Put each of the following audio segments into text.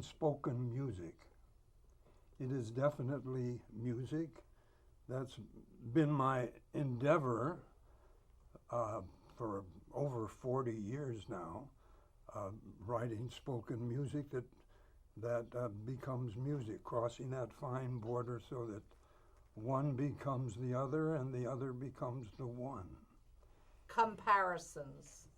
spoken music. It is definitely music. That's been my endeavor for over 40 years now, writing spoken music that becomes music, crossing that fine border so that one becomes the other and the other becomes the one. Comparisons.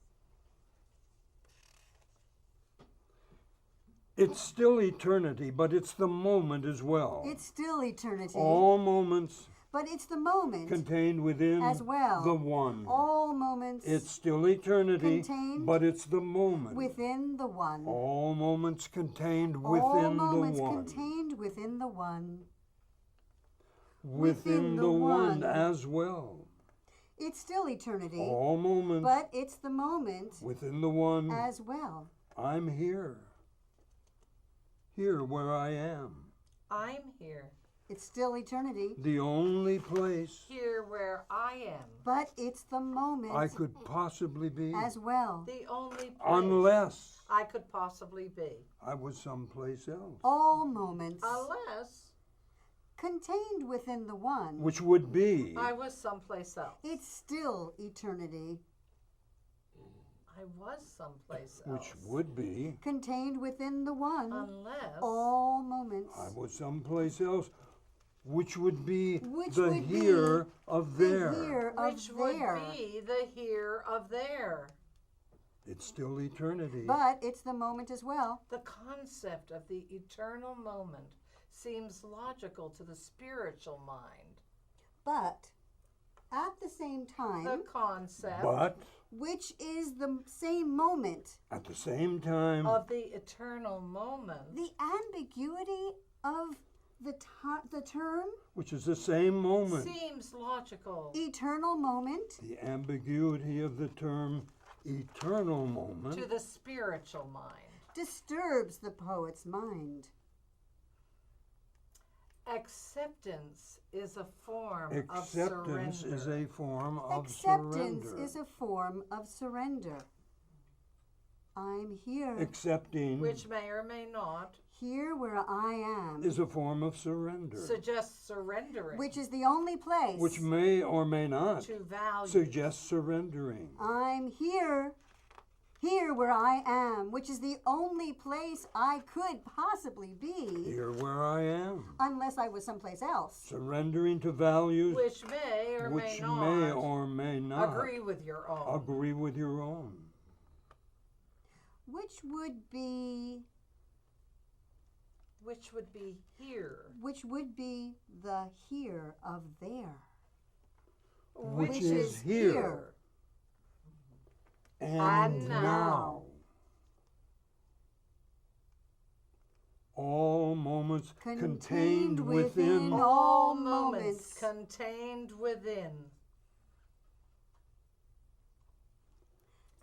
It's still eternity, but it's the moment as well. It's still eternity. All moments But it's the moment contained within as well. the one. All moments It's still eternity, contained but it's the moment. within the one. All moments contained All within moments the one. contained within the one. Within the one as well. It's still eternity. All moments But it's the moment within the one. as well. I'm here. Here where I am. I'm here. It's still eternity. The only place Here where I am. But it's the moment I could possibly be, as well. The only place unless I could possibly be. I was someplace else. All moments Unless contained within the one. Which would be I was someplace else. It's still eternity. I was someplace else. which would be Contained within the one. Unless All moments. I was someplace else, which would be Which the would be here of The there. here of which would there. be the here of there. It's still eternity. But it's the moment as well. The concept of the eternal moment seems logical to the spiritual mind. But at the same time, The concept But which is the same moment, at the same time, of the eternal moment the ambiguity of the term which is the same moment, seems logical. eternal moment the ambiguity of the term eternal moment To the spiritual mind. disturbs the poet's mind. Acceptance is a form acceptance of surrender. is a form of Acceptance surrender. is a form of surrender. I'm here. Accepting which may or may not Here where I am. is a form of surrender, suggest surrendering Which is the only place. which may or may not to value. suggest surrendering. I'm here. Here where I am, which is the only place I could possibly be, Here where I am, unless I was someplace else. surrendering to values which may or which may not may or may not agree with your own. agree with your own. Which would be here. which would be the here of there. Which is is here And now. now. All moments Contained contained within within all moments moments. contained within.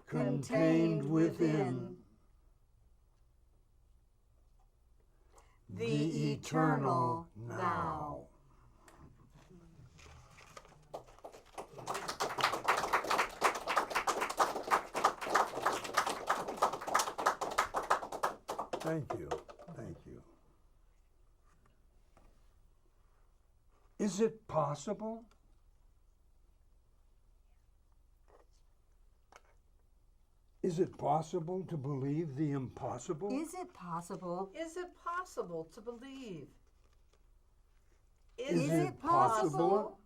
contained within The eternal now. Thank you. Thank you. Is it possible? Is it possible to believe the impossible? Is it possible? Is it possible to believe? Is it it possible?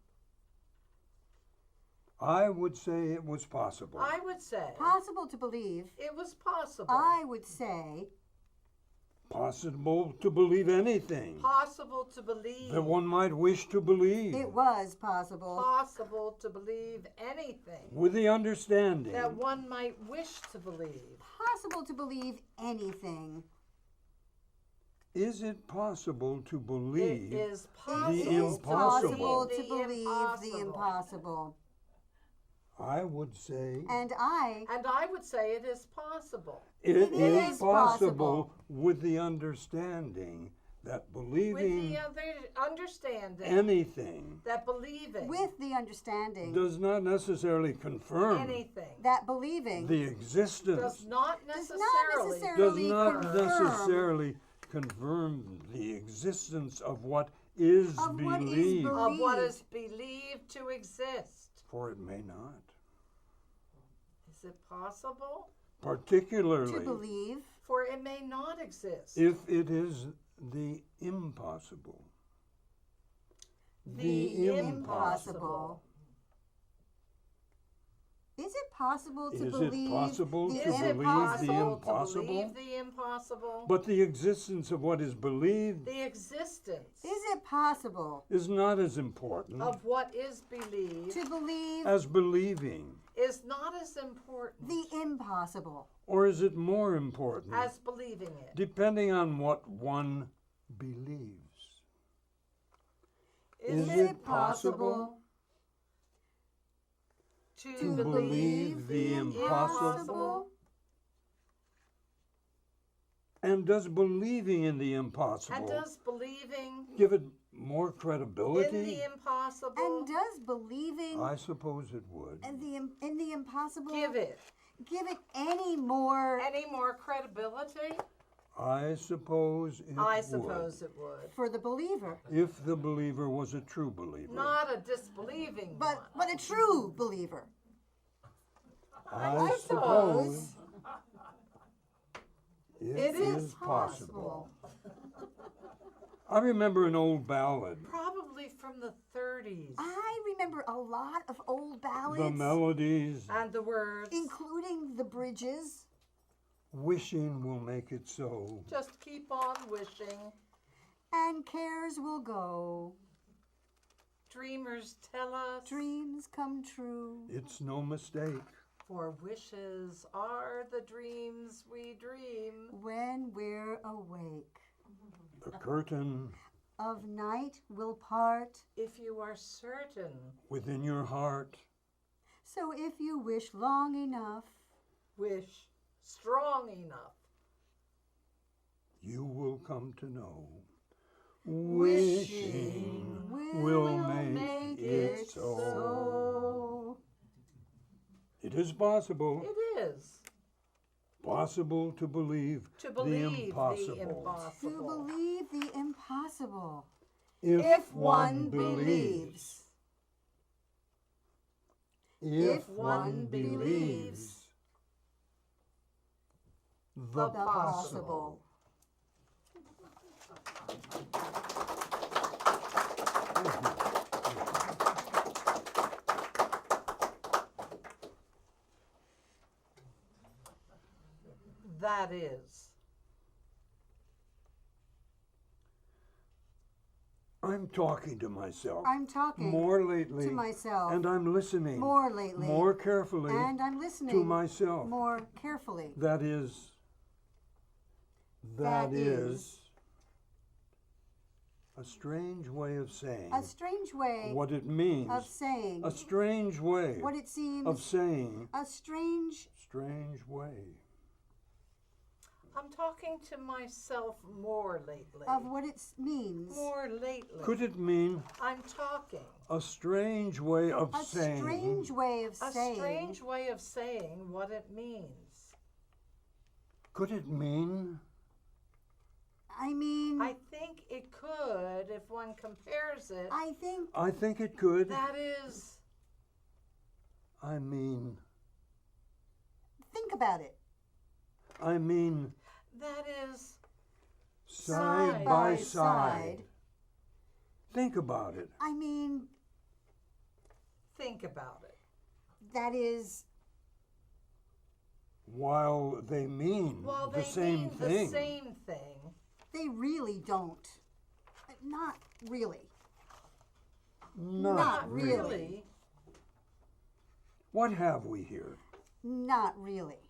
I would say it was possible. I would say Possible to believe. it was possible. I would say Possible to believe anything Possible to believe. that one might wish to believe, it was possible. Possible to believe anything with the understanding that one might wish to believe. Possible to believe anything. is it possible to It believe is It possible, is impossible. possible to believe the impossible. I would say And I And I would say it is possible. it It is is possible with the understanding that With believing the other understanding anything that believing with the understanding does not necessarily confirm anything that believing the existence, does not does necessarily not does necessarily not confirm necessarily confirm the existence of what is Of what is believed, Of what Believed. is believed to exist. for it may not. Is it possible? Particularly To believe. For it may not exist. if it is the impossible. The impossible. Is it possible to Is it believe possible the to Is it believe the possible impossible? to believe the impossible? But the existence of what is believed The existence Is it possible is not as important of what is believed to believe as believing. is not as important the impossible? Or is it more important? as believing it. Depending on what one believes. Is it possible to believe the impossible? And does believing in the impossible And does believing give it more in credibility? the impossible And does believing I suppose it would. in the impossible give it any more any more credibility? I suppose it I would. suppose it would. for the believer? If the believer was a true believer. Not a disbelieving But one. a true believer. I suppose it is possible. I remember an old ballad. Probably from the 30s. I remember a lot of old ballads, The melodies, And the words. including the bridges. wishing will make it so. Just keep on wishing. And cares will go, Dreamers tell us. dreams come true. It's no mistake. For wishes are the dreams we dream. When we're awake, The curtain of night will part. If you are certain. within your heart. So if you wish long enough, Wish strong enough. You will come to know. Wishing will make it so. It is possible. It is. Possible to believe To believe the impossible. to impossible. believe the impossible. If one believes. If one believes the the possible. That is. I'm talking to myself I'm talking more lately, to myself and I'm listening more lately, more carefully and I'm listening to myself. more carefully. That is That is a strange way of saying a strange way what it means. of saying A strange way what it seems of saying a strange way. I'm talking to myself more lately. of what it means. More lately. Could it mean I'm talking. a strange way of A saying strange way of A saying. strange way of saying what it means. Could it mean I mean, I think it could if one compares it. I think I think it could. That is. I mean think about it. I mean That is. side by side. Think about it. I mean, Think about it. that is While they mean Well, the they same mean thing. the same thing. they really don't. Not really. Not really. really. What have we here? Not really.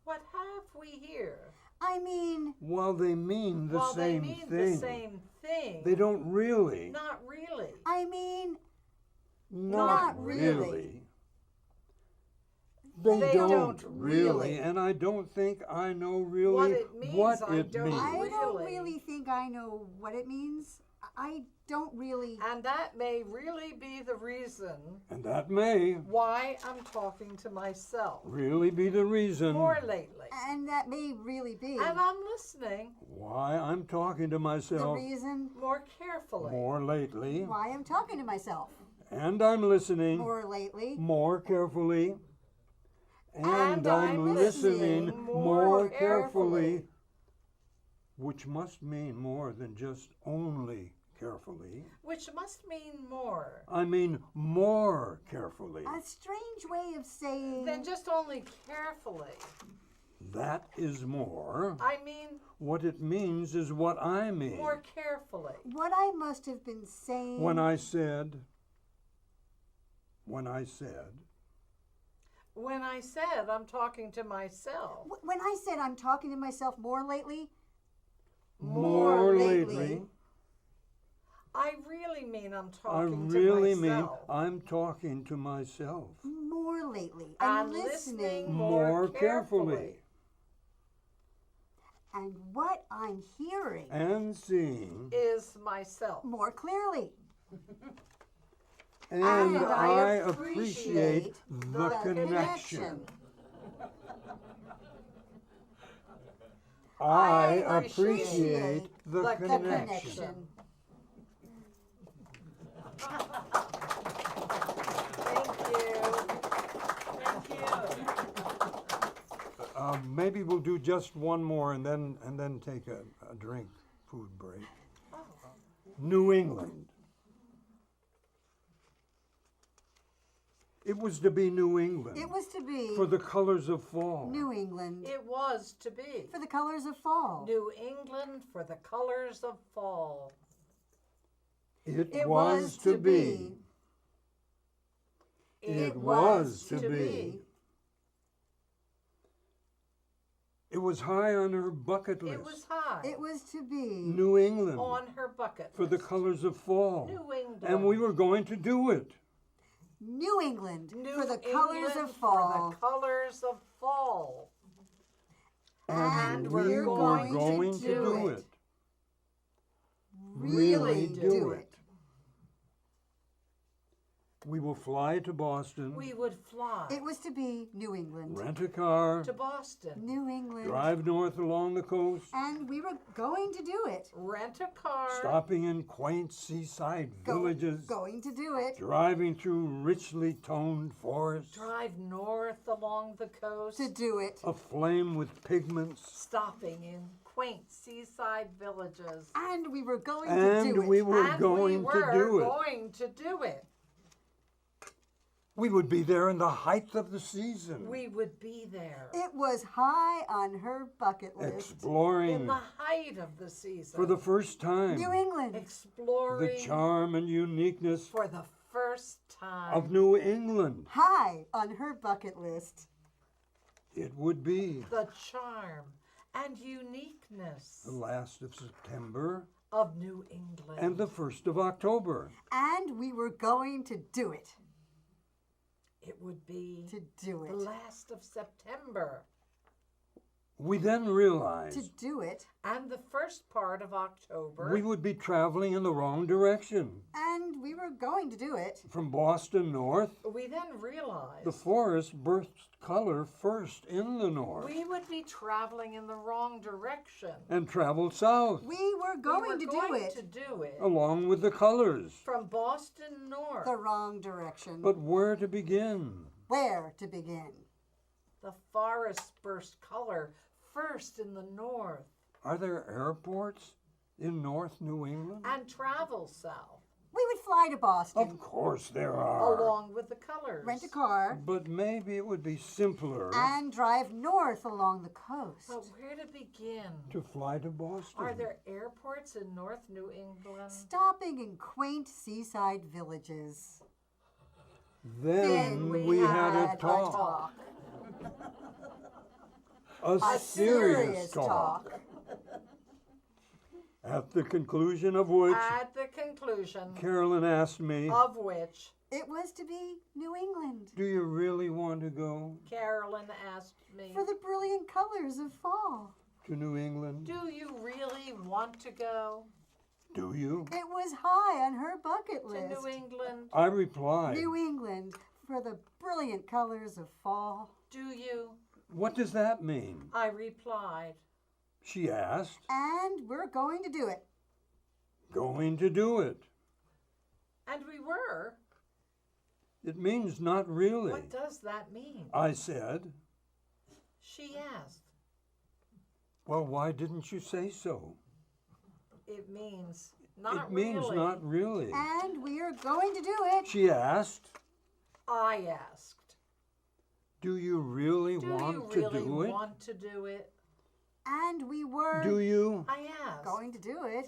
What have we here? I mean, While they mean the Well, same they mean thing. the same thing. They don't really. Not really. I mean, Not really. really. They They don't don't really, really. and I don't think I know really What it means, what I it don't means. I don't Really? really think I know what it means. I don't really. And that may really be the reason And that may why I'm talking to myself really be the reason more lately. And that may really be And I'm listening why I'm talking to the myself reason more carefully. more lately. why I'm talking to myself And I'm listening more lately. more carefully. And I'm listening listening more more carefully, carefully. which must mean more than just only carefully. Which must mean more I mean more carefully. A strange way of saying. than just only carefully. That is more. I mean What it means is what I mean. more carefully. What I must have been saying. When I said, When I said I'm talking to myself. When I said I'm talking to myself more lately. more lately. lately, I really mean I'm I talking really to mean myself. I'm talking to myself More lately. I'm I'm listening. more carefully. carefully. And what I'm hearing And seeing, Is myself. more clearly. and I I appreciate the connection. I appreciate the the connection. Thank you. Maybe we'll do just one more and then take a drink, food break. New England. It was to be New England. It was to be for the colors of fall. New England It was to be. for the colors of fall. New England for the colors of fall. It was to be. It was to be. It was high on her bucket list. It was high It was to be New England on her bucket for the list. colors of fall. New England. And we were going to do it. New England New for the colors England of fall. For the colors of fall. And we're we're going going to to do do it. it. Really do do it. it. We will fly to Boston, We would fly It was to be New England. rent a car, to Boston, New England. drive north along the coast, And we were going to do it. rent a car, stopping in quaint seaside villages, Going to do it. driving through richly toned forests, drive north along the coast, To do it. aflame with pigments, stopping in quaint seaside villages. And we were going to and do it. we were And going we were to do it. going to do it. We would be there in the height of the season, We would be there It was high on her bucket list. exploring in the height of the season. for the first time New England. exploring the charm and uniqueness for the first time. of New England. High on her bucket list. It would be the charm and uniqueness the last of September of New England. and the 1st of October. And we were going to do it. It would be To do the it. last of September We then realized To do it. and the first part of October. we would be traveling in the wrong direction. And we were going to do it. From Boston north, We then realized the forest burst color first in the north we would be traveling in the wrong direction. and traveled south We were going we to were do going it. to do it along with the colors. from Boston north. The wrong direction. But where to begin? Where to begin? The forest burst color first in the north Are there airports in North New England? and travel south We would fly to Boston. Of course there are. along with the colors. Rent a car. But maybe it would be simpler And drive north along the coast. But where to begin? to fly to Boston. Are there airports in North New England? Stopping in quaint seaside villages. Then we had a talk. A serious talk. At the conclusion of which At the conclusion Carolyn asked me, of which It was to be New England. do you really want to go Carolyn asked me, For the brilliant colors of fall. to New England? do you really want to go? Do you? It was high on her bucket To list. New England. I replied. New England for the brilliant colors of fall. Do you? What does that mean? I replied. She asked. And we're going to do it. Going to do it. And we were. It means not really. What does that mean? I said. She asked. Well, why didn't you say so? It means not It means really. not really. And we are going to do it. She asked. I asked. Do you really Do want you to really do it? want to do it? And we were Do you? I asked. going to do it.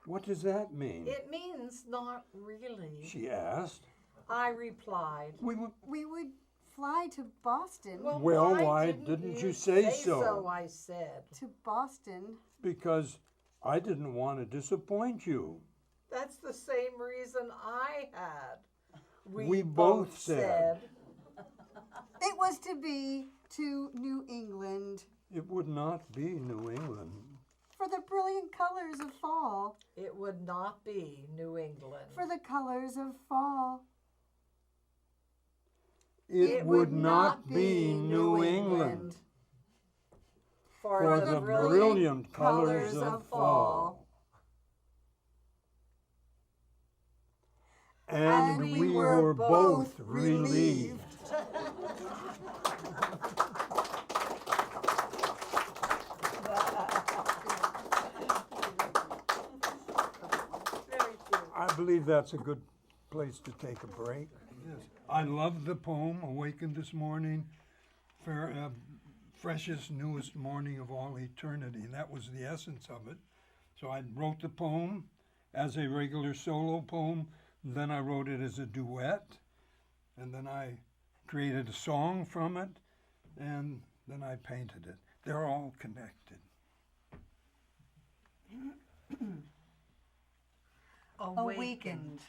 What does that mean? It means not really. She asked. I replied. We were, We would fly to Boston. Well, why didn't you say so? I said. To Boston. because I didn't want to disappoint you. That's the same reason I had. We both said. It was to be to New England It would not be New England. for the brilliant colors of fall. It would not be New England. For the colors of fall. It would not be New England. For the brilliant colors of fall. And we were both relieved. Very cute. I believe that's a good place to take a break. Yes. I love the poem, Awakened This Morning, freshest, newest morning of all eternity. And that was the essence of it. So I wrote the poem as a regular solo poem, then I wrote it as a duet, and then I created a song from it, and then I painted it. They're all connected. Awakened.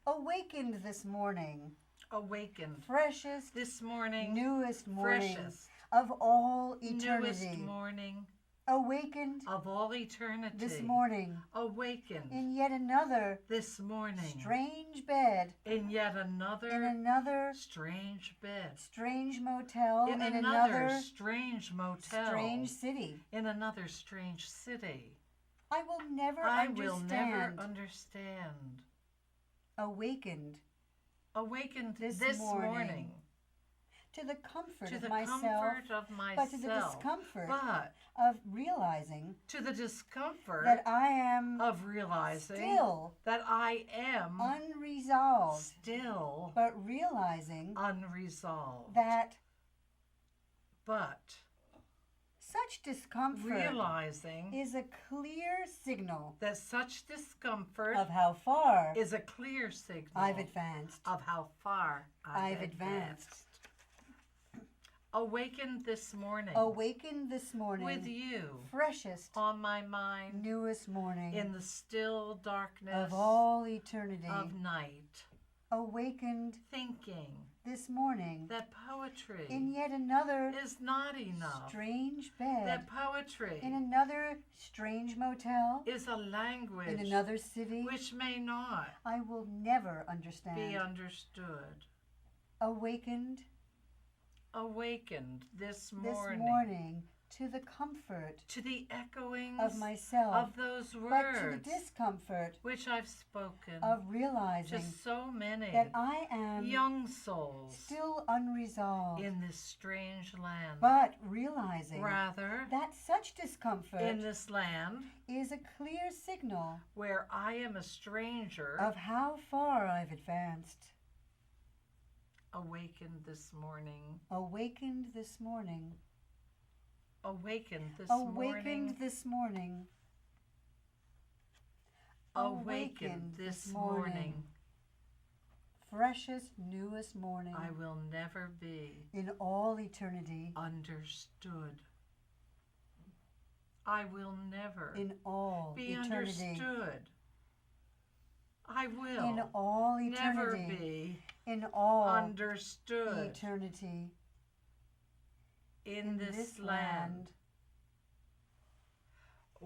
Awakened this morning. Awakened. Freshest, This morning. newest morning Freshest. of all eternity. Newest morning Awakened of all eternity. this morning Awakened. in yet another This morning. strange bed, In yet another. in another strange bed. strange motel, In in another another strange motel. strange city. In another strange city. I will never I understand. will never understand. Awakened Awakened This this morning morning to the comfort to of the myself, comfort of but to the myself, discomfort but of realizing to the discomfort that I am of realizing still that I am unresolved, still but realizing unresolved. that But such discomfort realizing is a clear signal that such discomfort of how far is a clear signal I've advanced. of how far I've advanced. Awakened this morning Awakened this morning with you freshest, on my mind newest morning in the still darkness of all eternity. of night, Awakened thinking this morning that poetry in yet another is not enough, strange bed, that poetry in another strange motel, is a language in another city which may not I will never be understand. understood. Awakened Awakened this this morning, morning to the comfort to the echoings of myself, of those but to the words discomfort which I've spoken of to realizing so many that I am young souls still unresolved, in this strange land. but realizing Rather, that such discomfort in this land is a clear signal where I am a stranger, of how far I've advanced. awakened this morning, Awakened this morning. awakened this Awakened morning, this morning. awakened this morning. Freshest, newest morning I will never be in all eternity. understood. I will never In all be eternity. understood. I will In all never eternity. be In all understood eternity. in this land.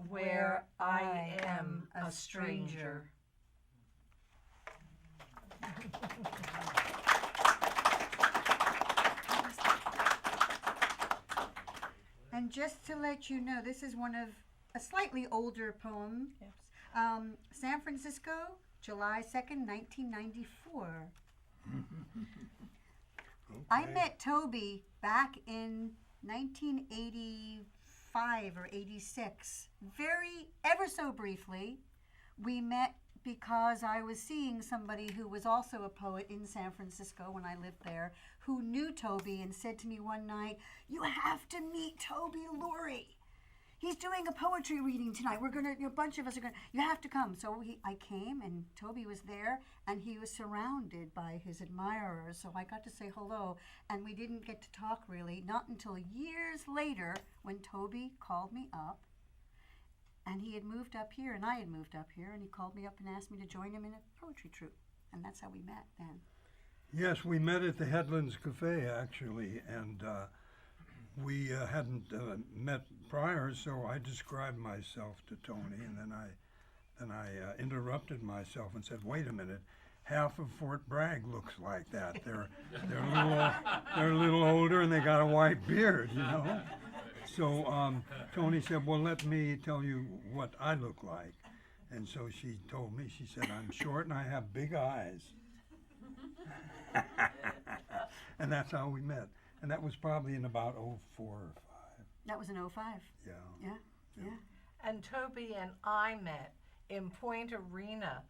where I am a stranger. And just to let you know, this is one of a slightly older poem. Yes. San Francisco, July 2nd, 1994. I Okay. met Toby back in 1985 or 86. Ever so briefly. We met because I was seeing somebody who was also a poet in San Francisco when I lived there, who knew Toby and said to me one night, "You have to meet Toby Lurie. He's doing a poetry reading tonight. We're gonna, a bunch of us are gonna, you have to come." So I came, and Toby was there, and he was surrounded by his admirers. So I got to say hello, and we didn't get to talk really, not until years later when Toby called me up, and he had moved up here, and I had moved up here, and he called me up and asked me to join him in a poetry troupe, and that's how we met then. Yes, we met at the Headlands Cafe, actually, and we hadn't met prior, so I described myself to Tony, and then I interrupted myself and said, "Wait a minute, half of Fort Bragg looks like that. They're a little older, and they got a white beard, you know." So Tony said, "Well, let me tell you what I look like," and so she told me. She said, "I'm short and I have big eyes." And that's how we met. And that was probably in about 04 or 05. That was in 05. Yeah. Yeah. And Toby and I met in Point Arena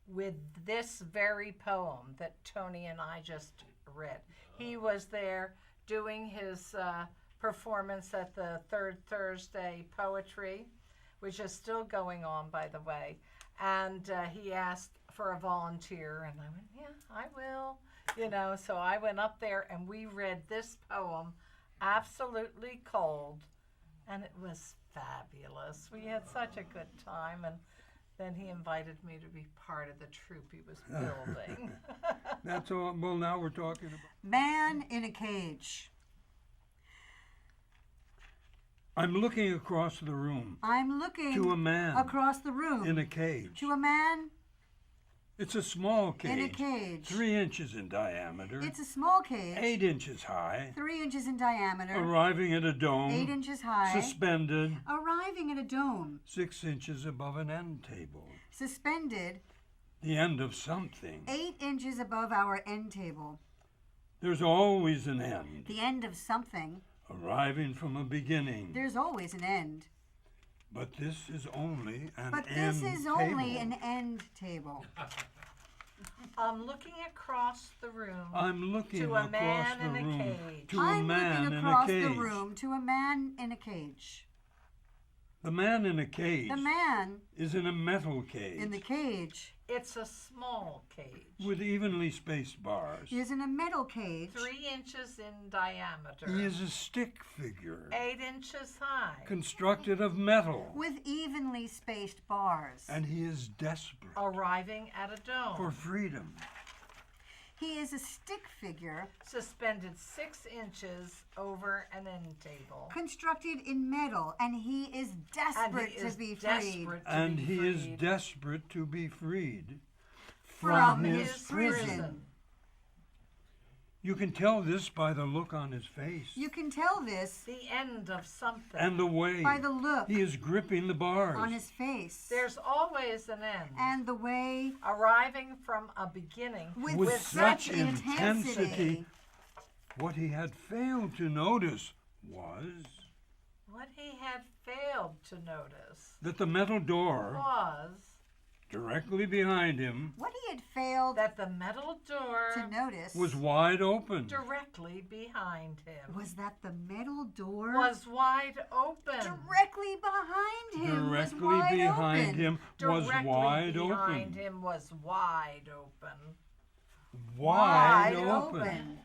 with this very poem that Tony and I just read. He was there doing his performance at the Third Thursday Poetry, which is still going on, by the way. And he asked for a volunteer, and I went, "Yeah, I will." You know, so I went up there and we read this poem, absolutely cold, and it was fabulous. We had such a good time, and then he invited me to be part of the troupe he was building. That's all. Well, now we're talking about. Man in a Cage. I'm looking across the room I'm looking to a man across the room in a cage. to a man It's a small cage. in a cage. 3 inches in diameter. It's a small cage, 8 inches high. 3 inches in diameter, Arriving at a dome. 8 inches high, Suspended. arriving at a dome, 6 inches above an end table. suspended The end of something. 8 inches above our end table. There's always an end. The end of something. Arriving from a beginning. There's always an end. But this is only an But end this is table. only an end table. I'm looking across the room I'm looking to a across man the in a room cage. to a I'm man looking in across a cage. the room to a man in a cage. The man in a cage The man is in a metal cage in the cage It's a small cage, with evenly spaced bars. is in a metal cage 3 inches in diameter, He is a stick figure 8 inches high, constructed of metal, with evenly spaced bars. and he is desperate arriving at a dome, for freedom. He is a stick figure suspended 6 inches over an end table. constructed in metal, and he is And desperate he to is be freed desperate to And be he is freed desperate to be freed from his his prison. prison. You can tell this by the look on his face You can tell this the end of something. and the way by the look he is gripping the bars. on his face There's always an end, and the way arriving from a beginning with such intensity. What he had failed to notice was What he had failed to notice that the metal door was directly behind him What he had failed that the metal door to notice was wide open. directly behind him was that the metal door was wide open. directly behind him was Directly wide behind open. him was Directly wide behind open. him was wide open. Wide Wide open. open.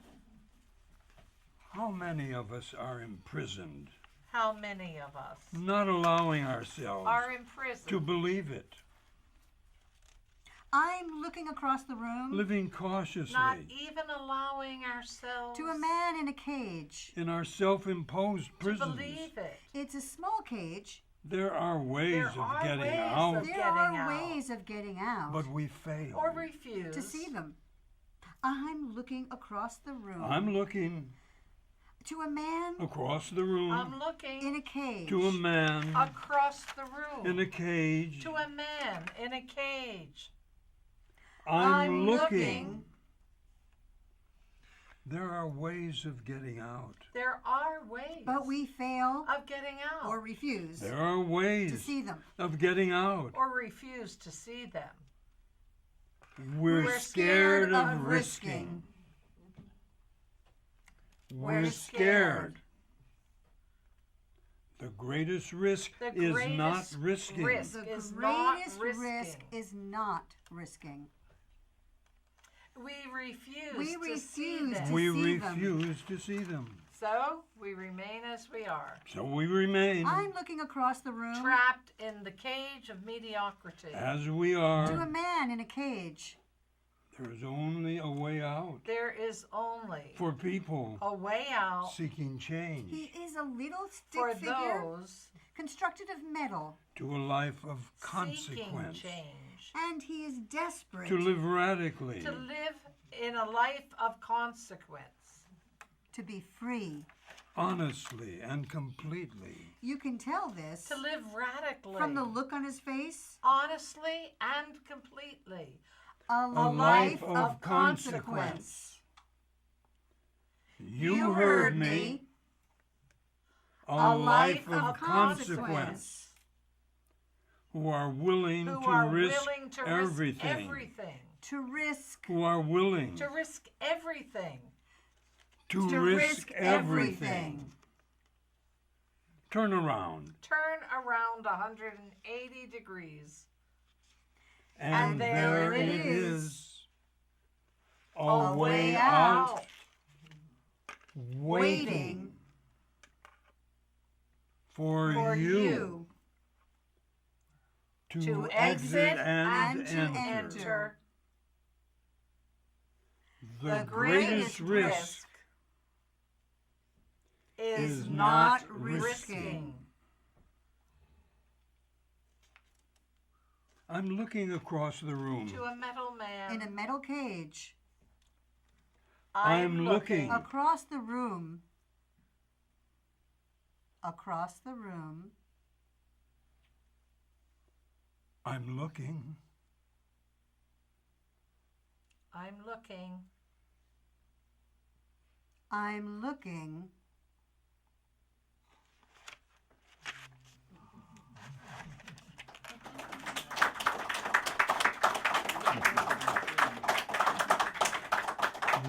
How many of us are imprisoned, How many of us not allowing ourselves are imprisoned? to believe it, I'm looking across the room living cautiously not even allowing ourselves to a man in a cage. in our self-imposed to prisons believe it. It's a small cage There are ways There of are getting ways out, of There getting are out. ways of getting out but we fail. Or refuse. to see them. I'm looking across the room I'm looking to a man across the room I'm looking in a cage. to a man across the room. in a cage. To a man in a cage. I'm looking. There are ways of getting out. There are ways But we fail of getting out. or refuse There are to ways see them. of getting out. or refuse to see them. We're scared of risking. We're We're scared. The greatest risk The is greatest not risking. risk The is not greatest risking. risk is not risking. We refuse We to refuse see to them. We see them. refuse to see them. So we remain as we are, So we remain I'm looking across the room trapped in the cage of mediocrity. as we to a are. man in a cage. There is only a way out There is only for people a way out seeking change He is a little stick for figure those constructed of metal, to a life of seeking consequence, change. and he is desperate to live radically, To live in a life of consequence. to be free. honestly, and completely. You can tell this To live radically. from the look on his face. honestly and completely. A life life of of consequence. consequence. You heard me. A life of consequence. Who are willing Who to are risk willing to everything. risk everything. To risk Who are willing To risk everything. to to risk risk everything. everything. Turn around. Turn around 180 degrees. And there it is. A A way way out. out. Waiting for For you to exit exit and and to enter. enter The the greatest greatest risk is is not not risking. I'm looking across the room. To a metal man. in a metal cage. I'm looking. Across the room. Across the room. I'm looking. I'm looking. I'm looking.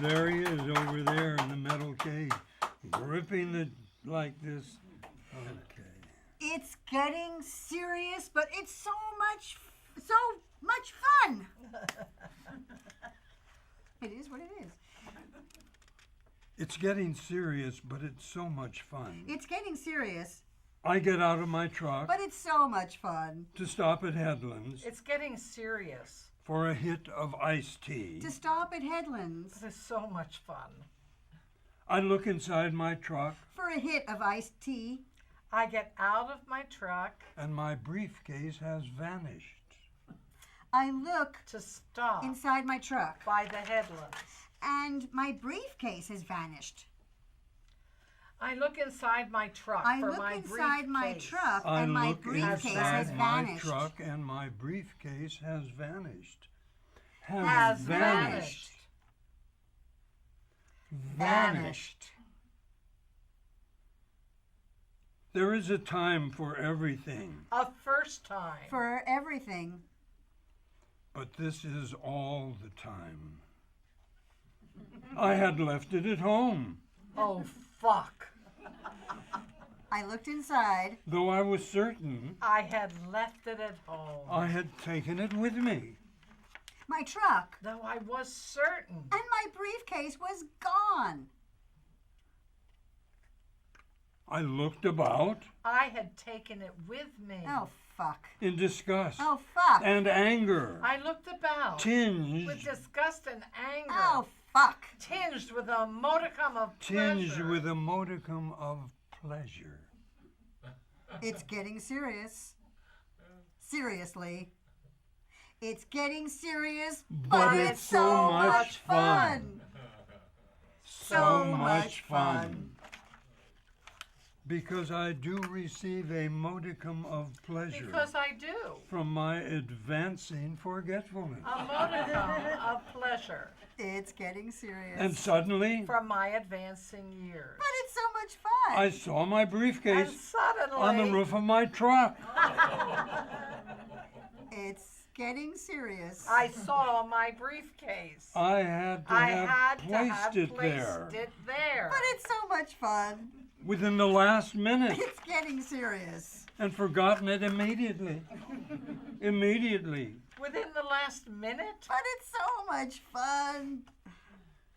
There he is over there in the metal cage, gripping it like this. Okay. It's getting serious, but it's so much fun. It is what it is. It's getting serious, but it's so much fun. It's getting serious, I get out of my truck but it's so much fun. to stop at Headlands It's getting serious. for a hit of iced tea. To stop at Headlands This is so much fun. I look inside my truck for a hit of iced tea. I get out of my truck and my briefcase has vanished. I look to stop inside my truck, by the headlands. and my briefcase has vanished. I look inside my truck I for look my inside my briefcase. truck, I and my look briefcase inside has my vanished. truck and my briefcase has vanished. Has vanished. Vanished. There is a time for everything, A first time. For everything. but this is all the time. I had left it at home, Oh, fuck. I looked inside. though I was certain I had left it at home. I had taken it with me. My truck Though I was certain. and my briefcase was gone. I looked about I had taken it with me. Oh, fuck. in disgust Oh, fuck. and anger, I looked about with tinged disgust and anger. Oh, fuck. Tinged with a modicum of tinged pleasure. with a modicum of pleasure. It's getting serious. Seriously. It's getting serious, But it's so much fun. So much fun. Because I do receive a modicum of pleasure Because I do. from my advancing forgetfulness. A modicum of pleasure It's getting serious. And suddenly, from my advancing years. But it's so much fun. I saw my And briefcase suddenly, on the roof of my truck. It's getting serious. I saw my briefcase. I had to I have had to placed have it placed there it there. But it's so much fun. within the last minute It's getting serious. and forgotten it immediately. Immediately. Within the last minute? But it's so much fun.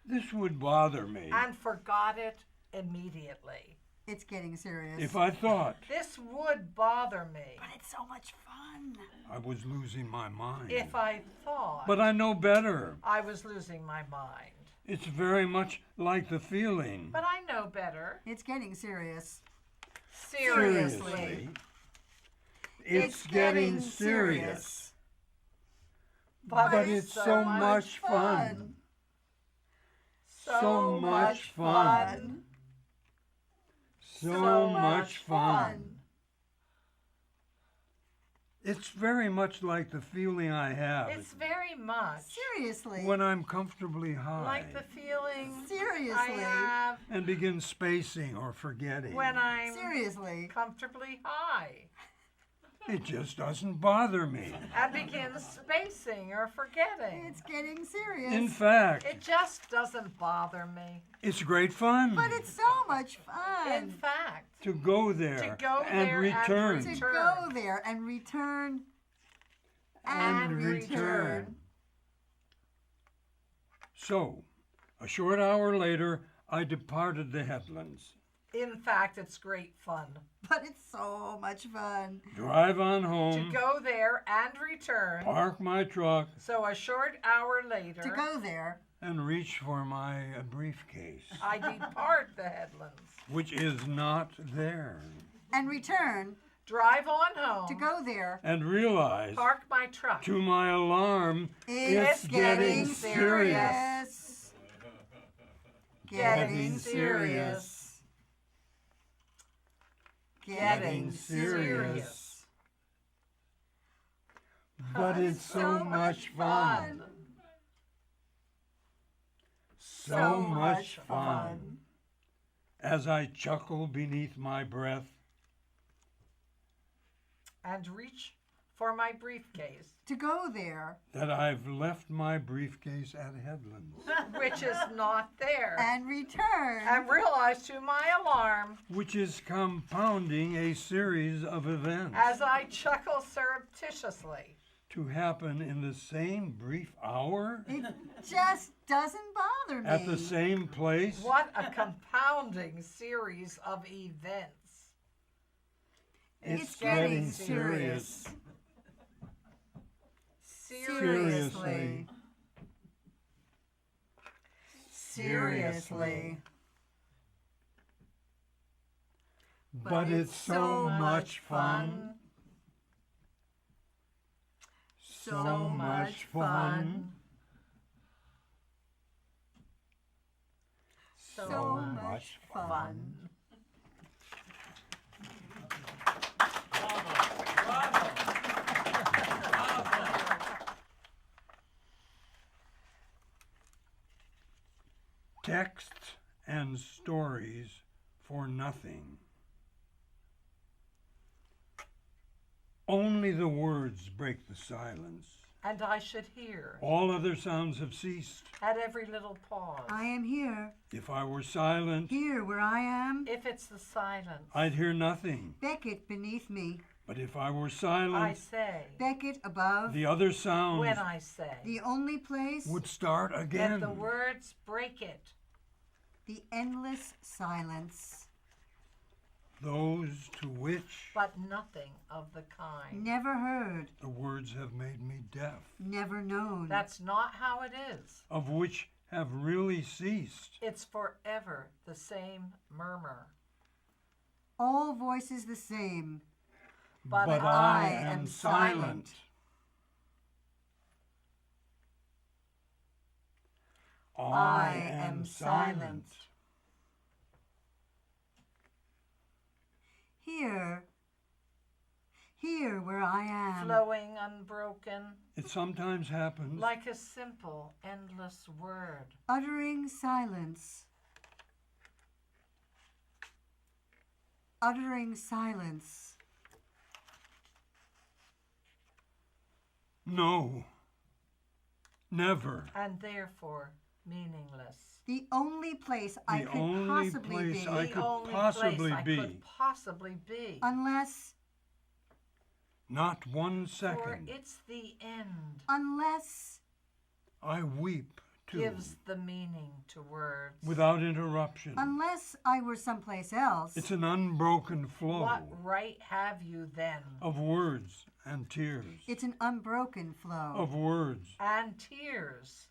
This would bother me And forgot it immediately. It's getting serious. if I thought This would bother me But it's so much fun. I was losing my mind. if I thought But I know better. I was losing my mind. It's very much like the feeling. But I know better. It's getting serious. Seriously. It's getting serious. But it's so much fun. So much fun. So much fun. It's very much like the feeling I have It's very much Seriously. when I'm comfortably high like the feeling I Seriously. have and begin spacing or forgetting. when I'm Seriously. comfortably high It just doesn't bother me. and begin spacing or forgetting. It's getting serious. In fact, It just doesn't bother me. it's great fun But it's so much In fun. fact, to go there To go and there and return. To return. go there and return. And return. So, a short hour later, I departed the headlands. in fact, it's great fun But it's so much fun. Drive on to home, go there and return. park my truck, So a short hour later, To go there. and reach for my briefcase, I depart the headlands, which is not there, And return. drive on home, To go there. and realize, park my truck. to my alarm, it's getting serious. Getting serious. Getting serious. But it's so much fun. So much fun. As I chuckle beneath my breath, And reach for my briefcase, To go there. that I've left my briefcase at Headlands, which is not there. And return. And realize to my alarm, which is compounding a series of events as I chuckle surreptitiously, to happen in the same brief hour, It just doesn't bother me. at the same place. what a compounding series of events. It's getting serious. Seriously. Seriously. But it's so much fun. So much fun. So much fun. Texts and stories for nothing. Only the words break the silence. And I should hear All other sounds have ceased. at every little pause. I am here. If I were silent, Here where I am. If it's the silence, I'd hear nothing. Beckett beneath me. But if I were I silent, say, Beckett above. the other sounds when I say, The only place. would start that again. the words break it. The endless silence. Those to which But nothing of the kind. Never heard. the words have made me deaf, Never known. That's not how it is. of which have really ceased. It's forever the same murmur. All voices the same. but I am silent. I am silent. Here where I am. Flowing unbroken, It sometimes happens. like a simple, endless word. Uttering silence. Uttering silence. No. Never. And therefore meaningless. The only place I The could only possibly place be. I The could only possibly place be. I could possibly be. Unless, Not 1 For second. it's the end. unless, I weep too. Gives the meaning to words. Without interruption. unless I were someplace else. It's an unbroken flow What right have you then? of words and tears. It's an unbroken flow. Of words. And tears.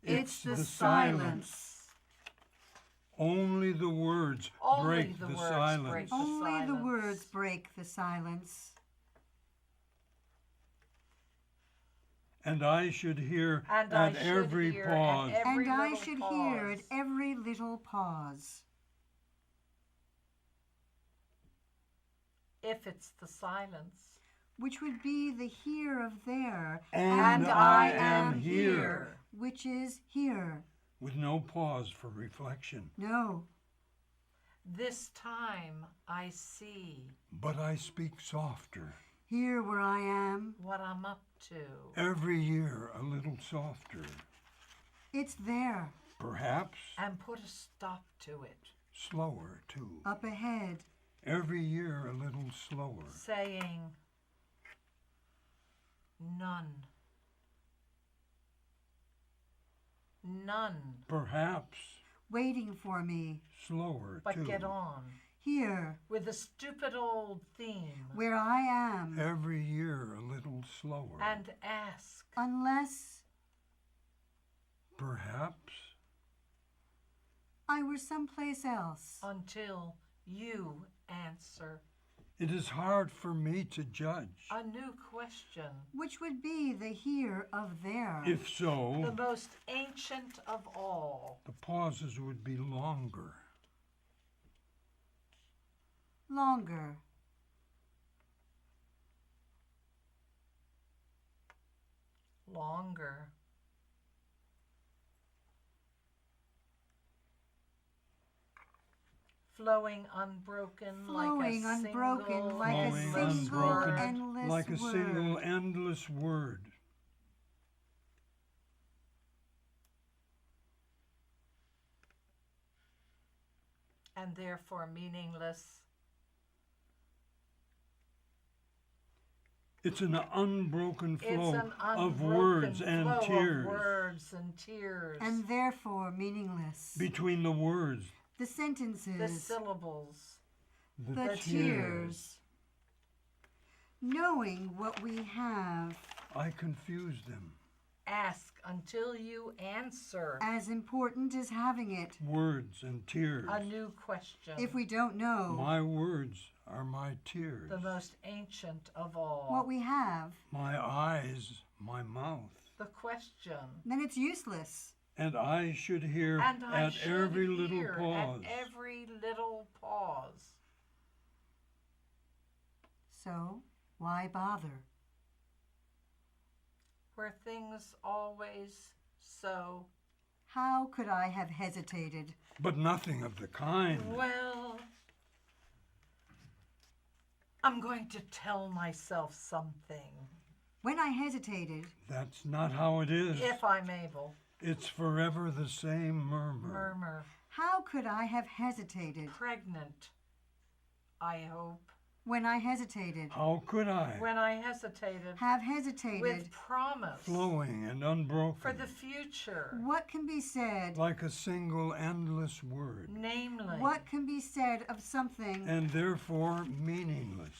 It's the silence. Only the words Only break the the words silence. break the Only the silence. words break the silence. And I should hear And I at should every hear pause. at every And I little should pause. hear at every little pause. If it's the silence. Which would be the here of there. And I am here. Which is here. With no pause for reflection. No. This time I see But I speak softer. Here where I am. what I'm up to. Every year a little softer. It's there. Perhaps And put a stop to it. slower too. Up ahead. Every year a little slower. Saying none. None. Perhaps Waiting for me. slower But too. get on. Here. With a stupid old theme. Where I am. Every year a little slower. And ask. Unless Perhaps I were someplace else. Until you answer it is hard for me to judge. a new question. Which would be the here of there. If so, The most ancient of all. the pauses would be longer. Longer. Longer. Flowing unbroken Flowing like a unbroken single like a Flowing single unbroken endless like a word. single endless word. and therefore meaningless. It's an unbroken It's flow an of unbroken words and flow tears. of words and tears. And therefore meaningless. Between the words, The sentences. the syllables. the tears. Knowing what we have. I confuse them. Ask until you answer As important as having it. Words and tears. a new question. If we don't know My words are my tears. The most ancient of all. what we have, My eyes, my mouth. The question. then it's useless. And I should hear And I at should every hear little pause. At every little pause. So, why bother? Where things always so How could I have hesitated? But nothing of the kind. well. I'm going to tell myself something, When I hesitated, That's not how it is. if I'm able. It's forever the same murmur. Murmur. how could I have hesitated? Pregnant, I hope. When I hesitated, How could I? When I hesitated. have hesitated. With promise. Flowing and unbroken. For the future. What can be said? Like a single endless word. Namely. What can be said of something And therefore meaningless.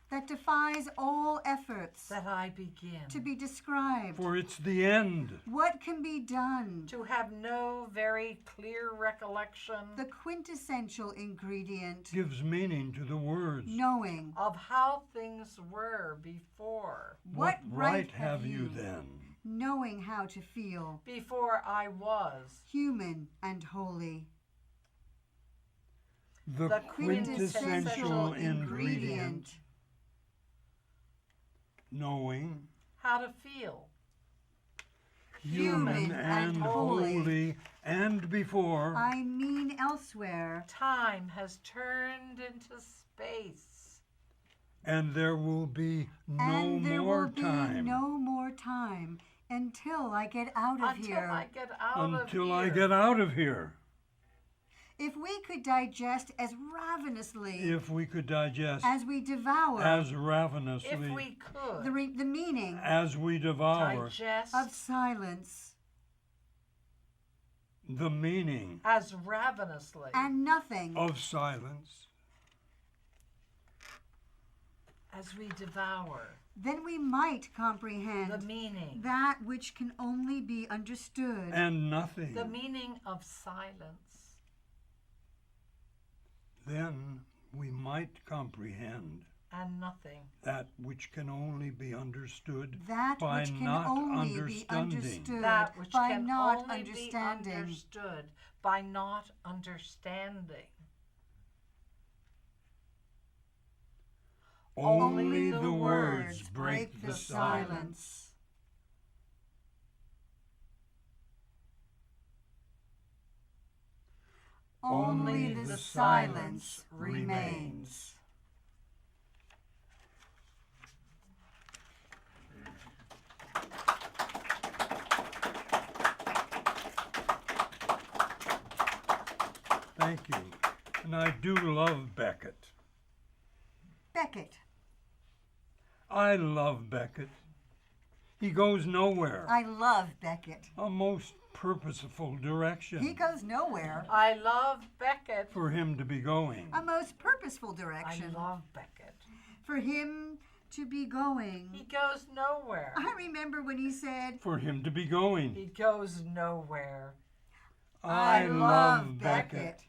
that defies all efforts that I begin. to be described. For it's the end. What can be done? To have no very clear recollection The quintessential ingredient, Gives meaning to the words. knowing. of how things were before. What right have you you then? Knowing how to feel Before I was. human and holy. The quintessential quintessential ingredient. Knowing, How to feel. human and holy, and before. I mean elsewhere. Time has turned into space. And there will be no And there more will be time. no more time until I get out of Until here. I get out of here. Until I get out of here. If we could digest as ravenously If we could digest as we devour as ravenously If we could the meaning as we devour digest of silence the meaning as ravenously and nothing of silence, as we devour then we might the comprehend meaning, that which can only be understood. and nothing, the meaning of silence, then we might comprehend and nothing, that which can only be understood That by which can not only be understanding. understood that which by can not only understanding. be understood by not understanding. Only the words break the silence. Only the silence remains. Thank you. And I do love Beckett. Beckett. I love Beckett. He goes nowhere. I love Beckett. A most purposeful direction He goes nowhere. I love Beckett. for him to be going. A most purposeful I direction love Beckett. for him to be going. He goes nowhere. I remember when he said, For him to be going. He goes nowhere. I love Beckett. Beckett.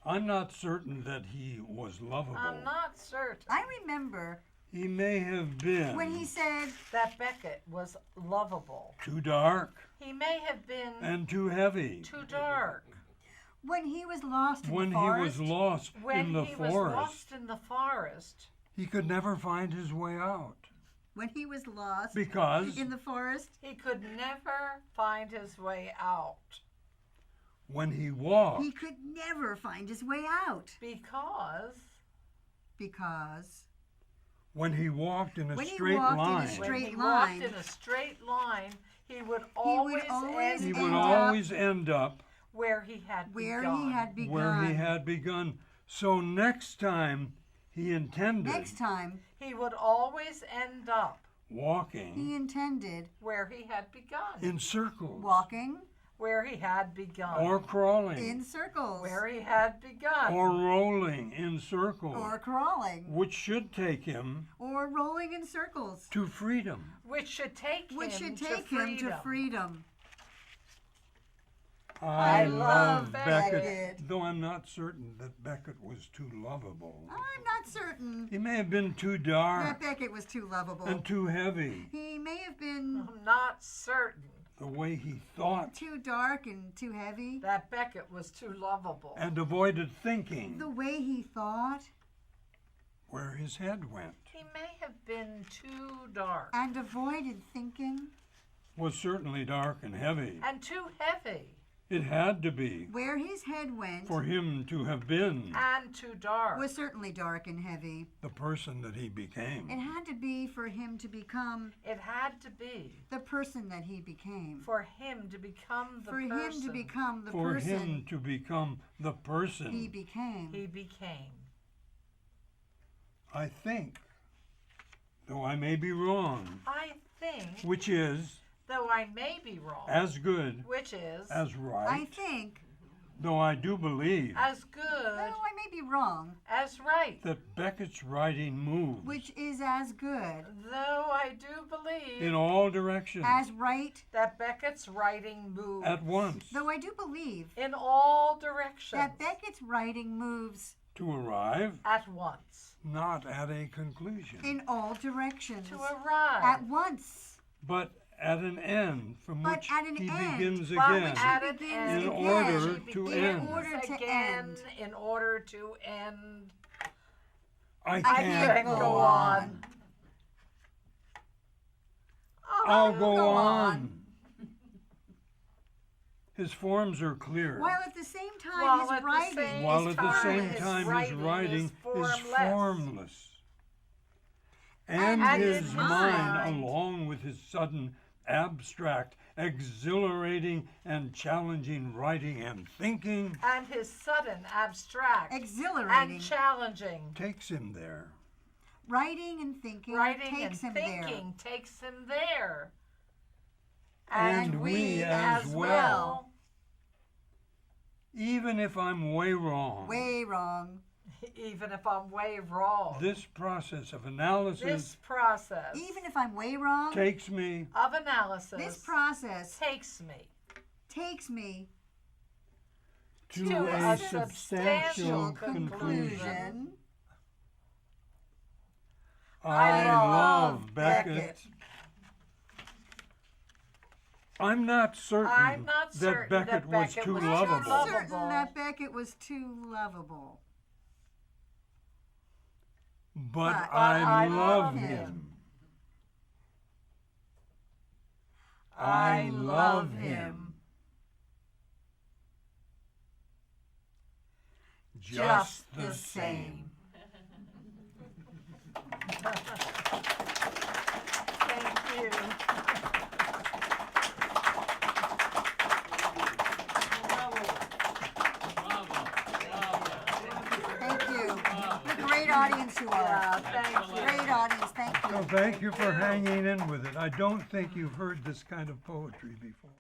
I'm not certain that he was lovable. I'm not certain I remember He may have been when he said, that Beckett was lovable. too dark He may have been and too heavy. too dark. when he was lost in When the he forest, was lost When in the he was forest, lost in the forest, he could never find his way out when he was lost because in the forest, he could never find his way out when he walked, he could never find his way out because when he walked in a When he straight walked in a line, straight when he line. walked in a straight line, he would always, always he end would end up always end up where he had where begun. he had begun. where he had begun. So next time he intended Next time, He would always end up walking he intended where he had begun. in circles walking Where he had begun. or crawling in circles Where he had begun. or rolling in circles, or crawling which should take him or rolling in circles, to freedom. which should take which him should take to him freedom. to freedom. I love Beckett, Beckett. though I'm not certain that Beckett was too lovable. I'm not certain He may have been too that dark Beckett was too lovable. and too heavy. He may have been I'm not certain The way he thought too dark and too heavy. that Beckett was too lovable. and avoided thinking The way he thought where his head went He may have been too dark and avoided thinking was certainly dark and heavy. and too heavy It had to be where his head went for him to have been and too dark. was certainly dark and heavy. the person that he became. It had to be for him to become It had to be the person that he became. for him to become the For person him to become the For person him to become the person. he became. he became. I think, though I may be wrong, I think, which is though I may be wrong, as good which is as I right, think, Though I do believe as No, good, I may be wrong. as right. that Beckett's writing moves Which is as good, Though I do believe in all directions as right. that Beckett's writing moves at once Though I do believe in all directions that Beckett's writing moves to arrive at once. not at a conclusion, in all directions To arrive at once, but at an end from But which at an he end. begins But again. at an begins end, in again. order she to begins end. In order to again, end. in order to end. I I can't can't go go on. on. I'll go go on. His forms are clear, while at the same time While his at the writing same while at the same his time his writing writing is is formless. formless. And And his his mind, mind. along with his sudden, abstract, exhilarating, and challenging writing and thinking, And his sudden, abstract, exhilarating and challenging takes him there. writing and thinking writing takes and him there. thinking takes him there. And we as well. well. Even if I'm way wrong, Way wrong. Even if I'm way wrong. this process of analysis This process Even if I'm way wrong, takes me of analysis this process takes me takes me to a substantial conclusion. conclusion. I love love Beckett. I'm not certain I'm not that certain Beckett that was Beckett too was I'm lovable, not certain lovable. that Beckett was too lovable. but But I I love love him. him. I love him. Just the same. Thank you. Thank you. What a great audience you are. Yeah, thank you. Great audience. Thank you. So thank you for hanging in with it. I don't think you've heard this kind of poetry before.